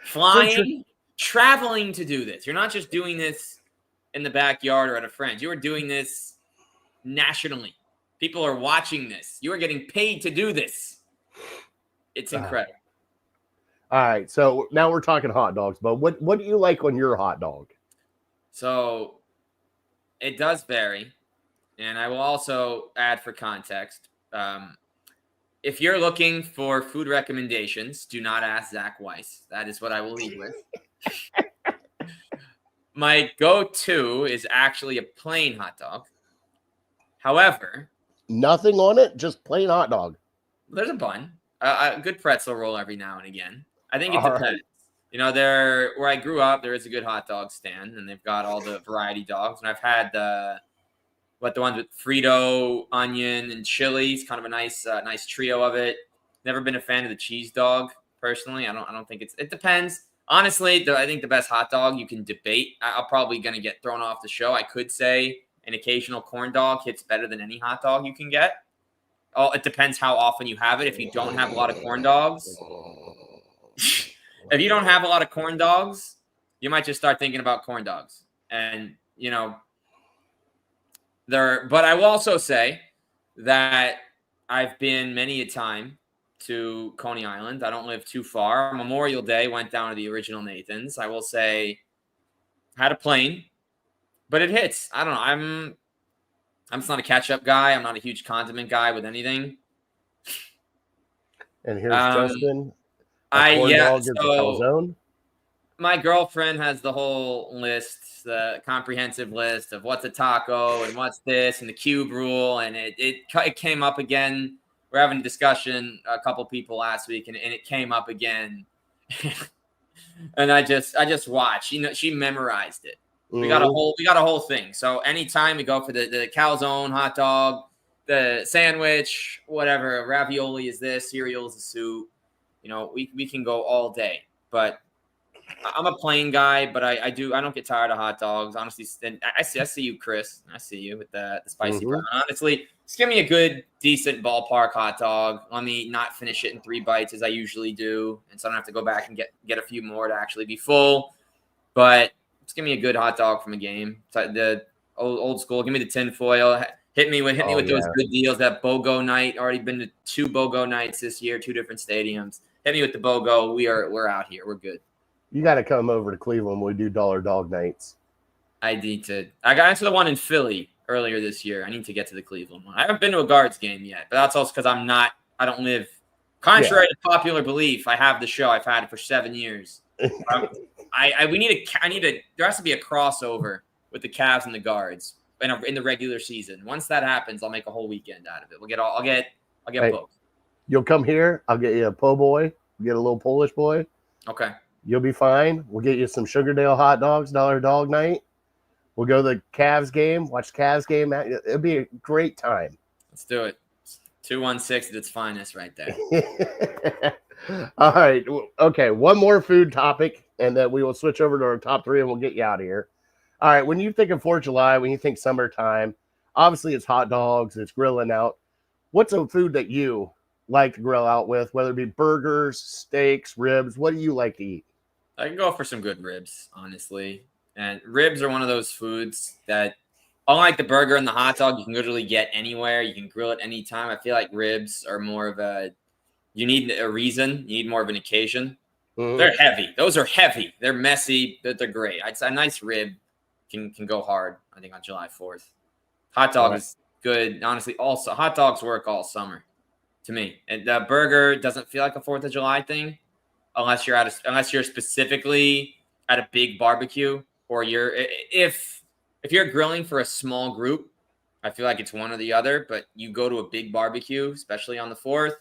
Flying, traveling to do this. You're not just doing this in the backyard or at a friend's. You are doing this nationally. People are watching this. You are getting paid to do this. It's incredible. All right, so now we're talking hot dogs, but what do you like on your hot dog? So it does vary, and I will also add for context. If you're looking for food recommendations, do not ask Zach Weiss. That is what I will lead with. My go-to is actually a plain hot dog. However, nothing on it, just plain hot dog. There's a bun, a good pretzel roll every now and again. I think it depends. Right. Where I grew up, there is a good hot dog stand, and they've got all the variety dogs. And I've had the ones with Frito, onion, and chili. It's kind of a nice trio of it. Never been a fan of the cheese dog personally. I don't think it depends. Honestly, I think the best hot dog you can debate. I'm probably gonna get thrown off the show. I could say an occasional corn dog hits better than any hot dog you can get. Oh, it depends how often you have it. If you don't have a lot of corn dogs, you might just start thinking about corn dogs. And but I will also say that I've been many a time to Coney Island. I don't live too far. Memorial Day went down to the original Nathan's. I will say had a plane. But it hits. I don't know. I'm just not a ketchup guy. I'm not a huge condiment guy with anything. And here's Justin. Calzone. My girlfriend has the whole list, the comprehensive list of what's a taco and what's this and the cube rule. And it came up again. We're having a discussion, a couple people last week, and it came up again. And I just watched. She memorized it. We got a whole thing. So anytime we go for the calzone hot dog, the sandwich, whatever, ravioli is this, cereal is a soup. We can go all day. But I'm a plain guy, but I don't get tired of hot dogs. Honestly, and I see you, Chris. I see you with the spicy brown. Honestly, just give me a good, decent ballpark hot dog. Let me not finish it in 3 bites as I usually do, and so I don't have to go back and get a few more to actually be full. But just give me a good hot dog from a game. The old school. Give me the tinfoil. Hit me with those good deals. That BOGO night. Already been to 2 BOGO nights this year, 2 different stadiums. Hit me with the BOGO. We're out here. We're good. You got to come over to Cleveland when we do dollar dog nights. I got into the one in Philly earlier this year. I need to get to the Cleveland one. I haven't been to a Guards game yet, but that's also because I don't live. Contrary to popular belief, I have the show. I've had it for 7 years. There has to be a crossover with the Cavs and the Guards in the regular season. Once that happens, I'll make a whole weekend out of it. I'll get both. You'll come here. I'll get you a po' boy. Get a little Polish boy. Okay. You'll be fine. We'll get you some Sugardale hot dogs, dollar dog night. We'll go to the Cavs game, watch the Cavs game. It'll be a great time. Let's do it. 216 at its finest right there. All right. Okay. One more food topic, and then we will switch over to our top 3, and we'll get you out of here. All right. When you think of 4th of July, when you think summertime, obviously it's hot dogs, it's grilling out. What's a food that you like to grill out with, whether it be burgers, steaks, ribs? What do you like to eat? I can go for some good ribs, honestly. And ribs are one of those foods that, unlike the burger and the hot dog, you can literally get anywhere. You can grill it anytime. I feel like ribs are more of you need a reason. You need more of an occasion. Mm-hmm. They're heavy. Those are heavy. They're messy, but they're great. I'd say a nice rib can go hard, I think, on July 4th. Hot dog is good. Honestly, also, hot dogs work all summer to me. And the burger doesn't feel like a 4th of July thing. Unless you're specifically at a big barbecue, or if you're grilling for a small group, I feel like it's one or the other. But you go to a big barbecue, especially on the 4th,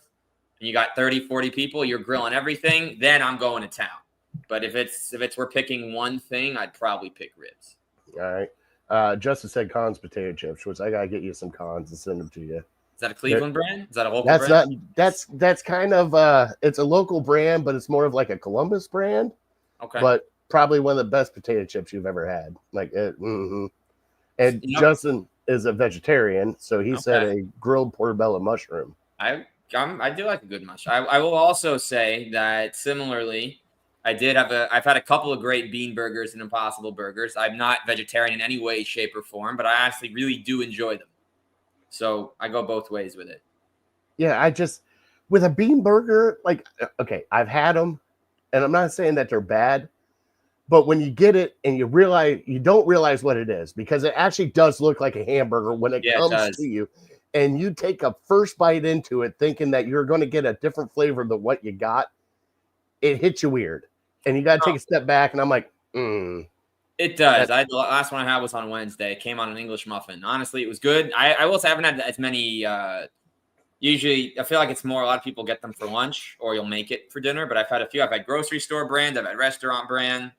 and you got 30, 40 people, you're grilling everything, then I'm going to town. But if we're picking one thing, I'd probably pick ribs. All right. Justin said Conn's potato chips, which I gotta get you some Conn's and send them to you. Is that a Cleveland brand? Is that a local brand? That's kind of it's a local brand, but it's more of like a Columbus brand. Okay. But probably one of the best potato chips you've ever had. Like it. Mm-hmm. And Justin is a vegetarian, so he said a grilled portobello mushroom. I do like a good mushroom. I will also say that similarly, I've had a couple of great bean burgers and Impossible burgers. I'm not vegetarian in any way, shape, or form, but I actually really do enjoy them. So I go both ways with it. Yeah, with a bean burger, like, okay, I've had them, and I'm not saying that they're bad, but when you get it and you don't realize what it is, because it actually does look like a hamburger when it comes to you, and you take a first bite into it thinking that you're going to get a different flavor than what you got, it hits you weird, and you got to take a step back, and I'm like, It does. The last one I had was on Wednesday. It came on an English muffin. Honestly, it was good. I will say I haven't had as many. Usually, I feel like it's more. A lot of people get them for lunch, or you'll make it for dinner. But I've had a few. I've had grocery store brand. I've had restaurant brand.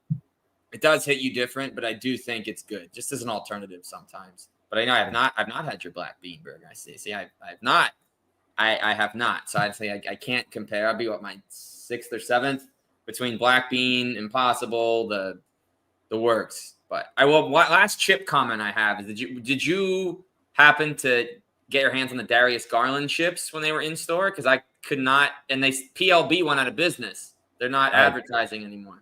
It does hit you different, but I do think it's good, just as an alternative sometimes. But I know I've not had your black bean burger. I see. I've not. I have not. So I'd say I can't compare. I'd be my 6th or 7th between black bean, Impossible, the works. But last chip comment I have is did you happen to get your hands on the Darius Garland chips when they were in store? Because I could not, and PLB went out of business. They're not advertising anymore.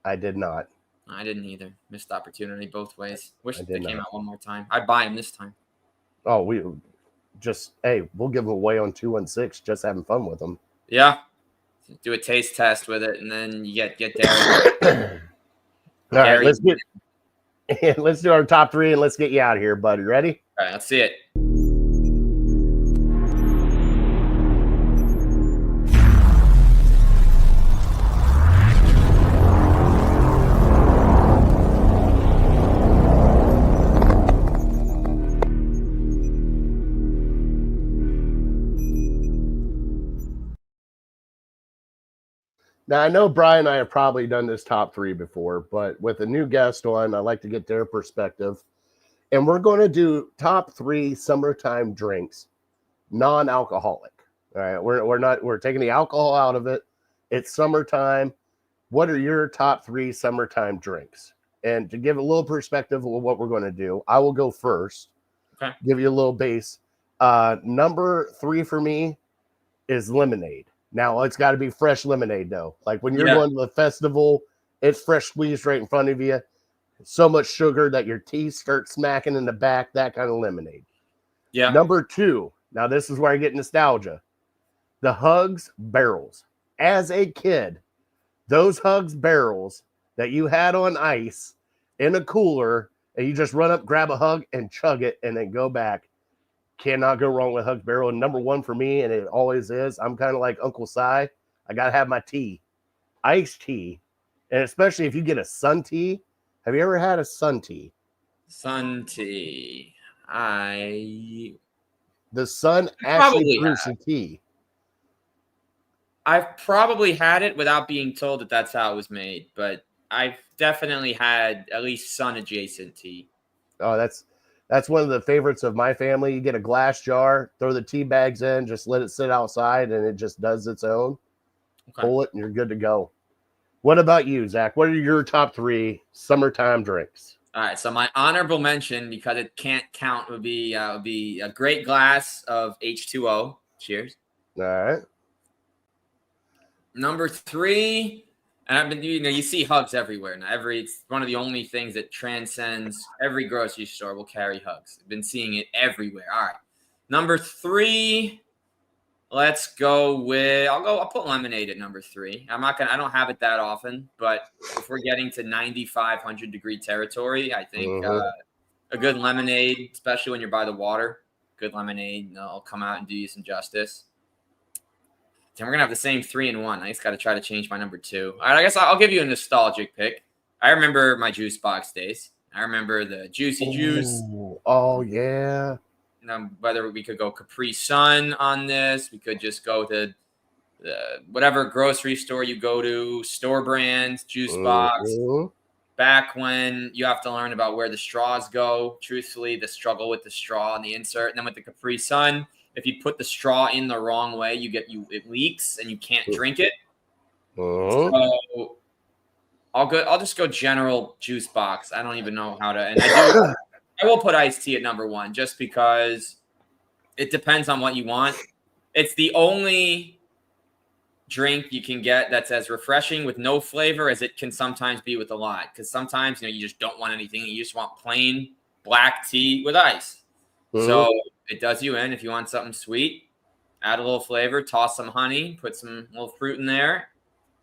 I did not. I didn't either. Missed opportunity both ways. Wish they came out one more time. I'd buy them this time. Oh, we'll give them away on 216, just having fun with them. Yeah. Do a taste test with it, and then you get Darius. All right, let's do our top 3 and let's get you out of here, buddy. Ready? All right, let's see it. Now, I know Brian and I have probably done this top 3 before, but with a new guest on, I like to get their perspective. And we're going to do top 3 summertime drinks, non-alcoholic. All right, we're taking the alcohol out of it. It's summertime. what are your top 3 summertime drinks? And to give a little perspective of what we're going to do, I will go first. Okay. Give you a little base. Number 3 for me is lemonade. Now it's got to be fresh lemonade though. Like when you're going to the festival, it's fresh squeezed right in front of you. So much sugar that your teeth start smacking in the back. That kind of lemonade. Yeah. Number 2. Now this is where I get nostalgia. The Hugs barrels. As a kid, those Hugs barrels that you had on ice in a cooler, and you just run up, grab a Hug, and chug it, and then go back. Cannot go wrong with Hugs barrel. And number 1 for me, and it always is, I'm kind of like Uncle Si. I got to have my tea. Iced tea. And especially if you get a Sun tea. Have you ever had a Sun tea? Sun tea. The Sun actually brews the tea. I've probably had it without being told that that's how it was made, but I've definitely had at least Sun adjacent tea. Oh, that's one of the favorites of my family. You get a glass jar, throw the tea bags in, just let it sit outside, and it just does its own. Okay. Pull it, and you're good to go. What about you, Zach? What are your top 3 summertime drinks? All right, so my honorable mention, because it can't count, would be a great glass of H2O. Cheers. All right. Number 3, and I've been, you see Hugs everywhere now. It's one of the only things that transcends every grocery store will carry Hugs. I've been seeing it everywhere. All right. Number 3, let's go with, I'll put lemonade at number 3. I don't have it that often, but if we're getting to 95, 100 degree territory, I think a good lemonade, especially when you're by the water, good lemonade, will come out and do you some justice. And we're going to have the same 3 and 1. I just got to try to change my number 2. All right, I guess I'll give you a nostalgic pick. I remember my juice box days. I remember the Juicy Juice. Oh, yeah. Whether we could go Capri Sun on this, we could just go to whatever grocery store you go to, store brand, juice box. Back when you have to learn about where the straws go. Truthfully, the struggle with the straw and the insert. And then with the Capri Sun, if you put the straw in the wrong way, it leaks and you can't drink it. So I'll just go general juice box. I don't even know how to. And I will put iced tea at number 1 just because it depends on what you want. It's the only drink you can get that's as refreshing with no flavor as it can sometimes be with a lot. Because sometimes you just don't want anything. You just want plain black tea with ice. So it does you in. If you want something sweet, add a little flavor, toss some honey, put some little fruit in there.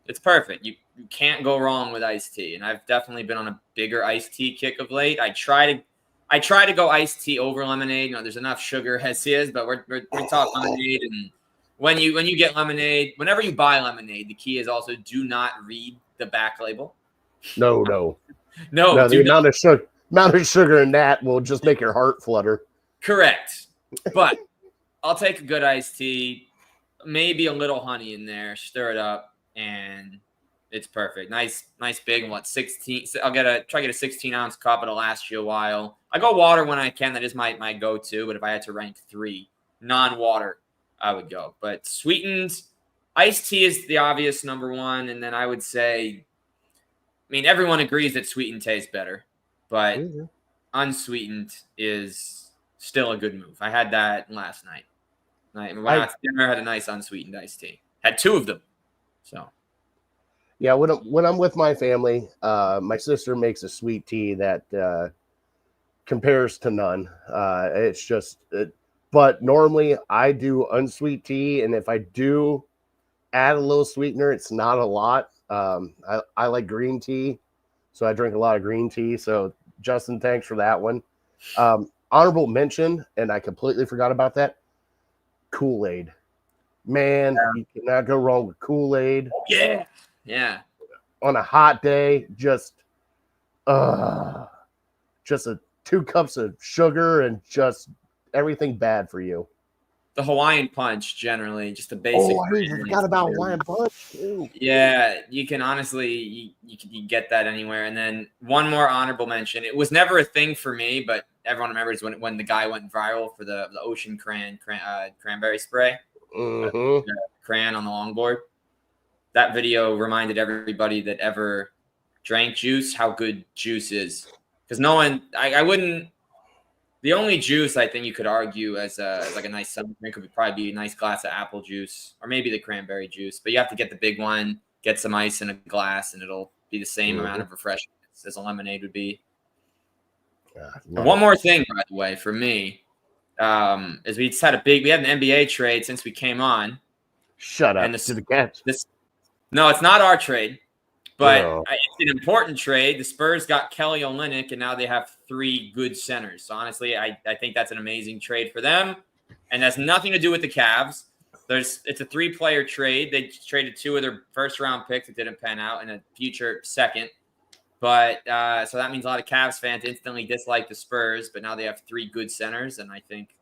It's perfect. You can't go wrong with iced tea. And I've definitely been on a bigger iced tea kick of late. I try to go iced tea over lemonade. There's enough sugar as is, but we're talking lemonade. And when you get lemonade, whenever you buy lemonade, the key is also do not read the back label. No. The amount of sugar in that will just make your heart flutter. Correct. But I'll take a good iced tea, maybe a little honey in there, stir it up, and it's perfect. Nice big one. 16. I'll try to get a 16-ounce cup. It'll last you a while. I go water when I can. That is my go-to. But if I had to rank 3, non-water, I would go. But sweetened iced tea is the obvious number 1. And then I would say, everyone agrees that sweetened tastes better. But unsweetened is still a good move. I had that last night. When I was dinner, I had a nice unsweetened iced tea. Had 2 of them. So, yeah, when I'm with my family, my sister makes a sweet tea that compares to none. It's just, but normally I do unsweet tea, and if I do add a little sweetener, it's not a lot. I like green tea, so I drink a lot of green tea. So, Justin, thanks for that one. Honorable mention, and I completely forgot about that, Kool-Aid. Man, you cannot go wrong with Kool-Aid. Yeah. On a hot day, just 2 cups of sugar and just everything bad for you. The Hawaiian Punch, generally, just the basic. Oh, I forgot about Hawaiian Punch too. Yeah, you can honestly, you get that anywhere. And then one more honorable mention. It was never a thing for me, but everyone remembers when the guy went viral for the ocean cranberry spray. Crayon on the longboard. that video reminded everybody that ever drank juice how good juice is. Because no one, I wouldn't. The only juice I think you could argue as like a nice summer drink would probably be a nice glass of apple juice or maybe the cranberry juice. But you have to get the big one, get some ice in a glass, and it'll be the same amount of refreshment as a lemonade would be. And one more thing, by the way, for me, is we had an NBA trade since we came on. Shut up. And To the Cavs. No, it's not our trade. But it's an important trade. The Spurs got Kelly Olynyk, and now they have 3 good centers. So, honestly, I think that's an amazing trade for them. And that's nothing to do with the Cavs. It's a 3-player trade. They traded 2 of their first-round picks that didn't pan out and a future second. But so that means a lot of Cavs fans instantly dislike the Spurs, but now they have 3 good centers. And I think,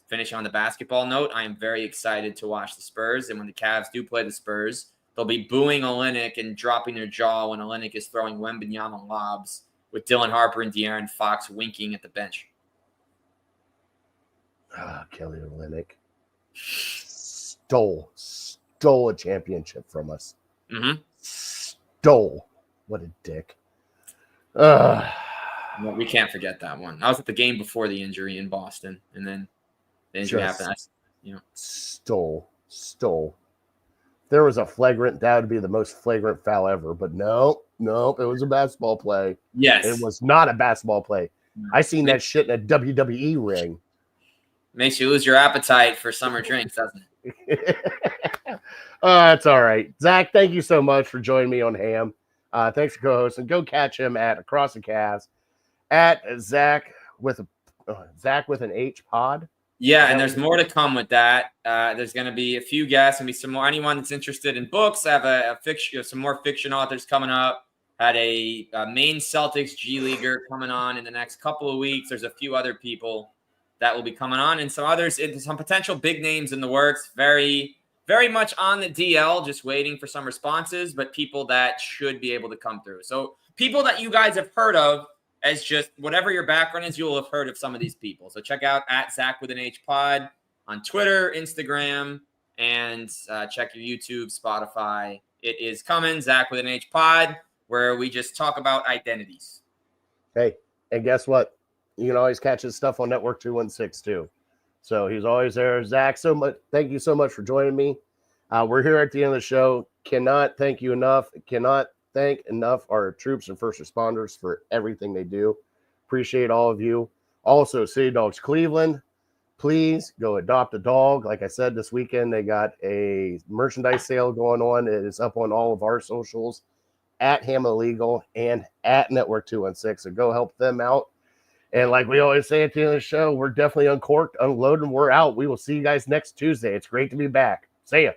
finishing on the basketball note, I am very excited to watch the Spurs. And when the Cavs do play the Spurs, they'll be booing Olynyk and dropping their jaw when Olynyk is throwing Wembanyama lobs with Dylan Harper and De'Aaron Fox winking at the bench. Kelly Olynyk stole a championship from us. Stole. What a dick. No, we can't forget that one. I was at the game before the injury in Boston, and then the injury happened. Stole. There was a flagrant, that would be the most flagrant foul ever, but no, it was a basketball play. Yes. It was not a basketball play. I seen that shit in a WWE ring. Makes you lose your appetite for summer drinks, doesn't it? That's all right. Zach, thank you so much for joining me on Ham. Thanks for co-hosting. Go catch him at Across the Cast at Zach with an H pod. Yeah, and there's more to come with that. There's going to be a few guests and be some more. Anyone that's interested in books, I have a fiction, some more fiction authors coming up. Had a Maine Celtics G Leaguer coming on in the next couple of weeks. There's a few other people that will be coming on, and some others, some potential big names in the works. Very, very much on the DL, just waiting for some responses, but people that should be able to come through. So people that you guys have heard of. As just whatever your background is, you will have heard of some of these people. So check out at Zach with an H pod on Twitter, Instagram, and check your YouTube, Spotify. It is coming, Zach with an H pod, where we just talk about identities. Hey, and guess what? You can always catch his stuff on Network 216 too. So he's always there. Zach, thank you so much for joining me. We're here at the end of the show. Cannot thank you enough. Cannot thank enough our troops and first responders for everything they do. Appreciate all of you. Also, City Dogs Cleveland, please go adopt a dog. Like I said, this weekend they got a merchandise sale going on. It is up on all of our socials at Ham Illegal and at Network 216. So go help them out. And like we always say at the end of the show, we're definitely uncorked, unloaded, and we're out. We will see you guys next Tuesday. It's great to be back. See ya.